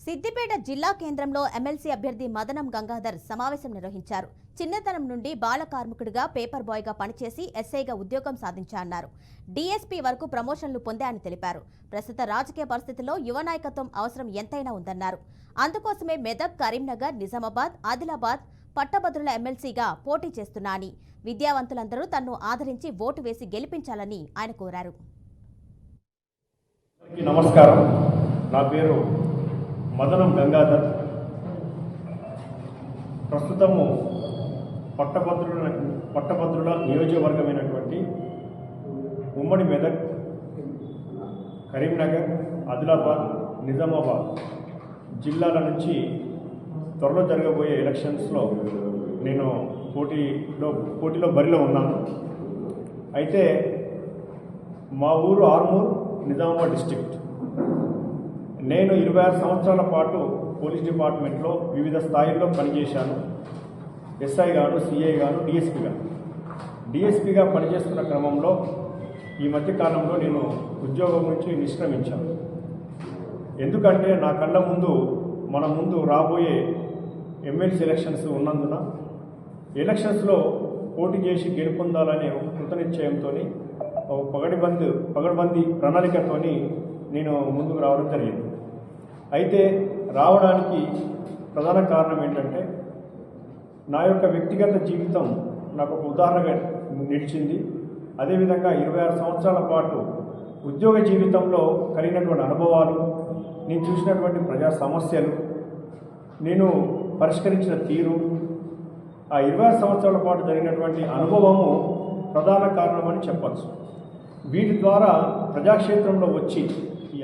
సిద్దిపేట జిల్లా కేంద్రంలో ఎమ్మెల్సీ అభ్యర్థి మదనం గంగాధర్ సమావేశం నిర్వహించారు. చిన్నతనం నుండి బాల కార్మికుడిగా పేపర్ బాయ్గా పనిచేసి ఎస్ఐగా ఉద్యోగం సాధించారన్నారు. డీఎస్పీ వరకు ప్రమోషన్లు పొందాయని తెలిపారు. ప్రస్తుత రాజకీయ పరిస్థితుల్లో యువ నాయకత్వం అవసరం ఎంతైనా ఉందన్నారు. అందుకోసమే మెదక్, కరీంనగర్, నిజామాబాద్, ఆదిలాబాద్ పట్టభద్రుల ఎమ్మెల్సీగా పోటీ చేస్తున్నా అని, విద్యావంతులందరూ తన్ను ఆదరించి ఓటు వేసి గెలిపించాలని ఆయన కోరారు. నమస్కారం, నా పేరు మదనం గంగాధర్. ప్రస్తుతము పట్టభద్రుల నియోజకవర్గమైనటువంటి ఉమ్మడి మెదక్, కరీంనగర్, ఆదిలాబాద్, నిజామాబాద్ జిల్లాల నుంచి త్వరలో జరగబోయే ఎలక్షన్స్లో నేను పోటీలో బరిలో ఉన్నాను. అయితే మా ఊరు ఆర్మూర్, నిజామాబాద్ డిస్ట్రిక్ట్. నేను 26 సంవత్సరాల పాటు పోలీస్ డిపార్ట్మెంట్లో వివిధ స్థాయిల్లో పనిచేశాను. ఎస్ఐ గాను, సిఐ గాను, డిఎస్పీగా పనిచేస్తున్న క్రమంలో ఈ మధ్యకాలంలో నేను ఉద్యోగం నుంచి నిష్క్రమించాను. ఎందుకంటే నా కళ్ళ ముందు మన ముందు రాబోయే ఎమ్మెల్సీ ఎలక్షన్స్ ఉన్నందున ఎలక్షన్స్లో పోటీ చేసి గెలుపొందాలనే ఒక కృతనిశ్చయంతో పగడ్బందీ ప్రణాళికతో నేను ముందుకు రావడం జరిగింది. అయితే రావడానికి ప్రధాన కారణం ఏంటంటే నా యొక్క వ్యక్తిగత జీవితం నాకు ఒక ఉదాహరణగా నిలిచింది. అదేవిధంగా 26 సంవత్సరాల పాటు ఉద్యోగ జీవితంలో కలిగినటువంటి అనుభవాలు, నేను చూసినటువంటి ప్రజా సమస్యలు, నేను పరిష్కరించిన తీరు, ఆ 26 సంవత్సరాల పాటు జరిగినటువంటి అనుభవము ప్రధాన కారణమని చెప్పచ్చు. వీటి ద్వారా ప్రజాక్షేత్రంలో వచ్చి ఈ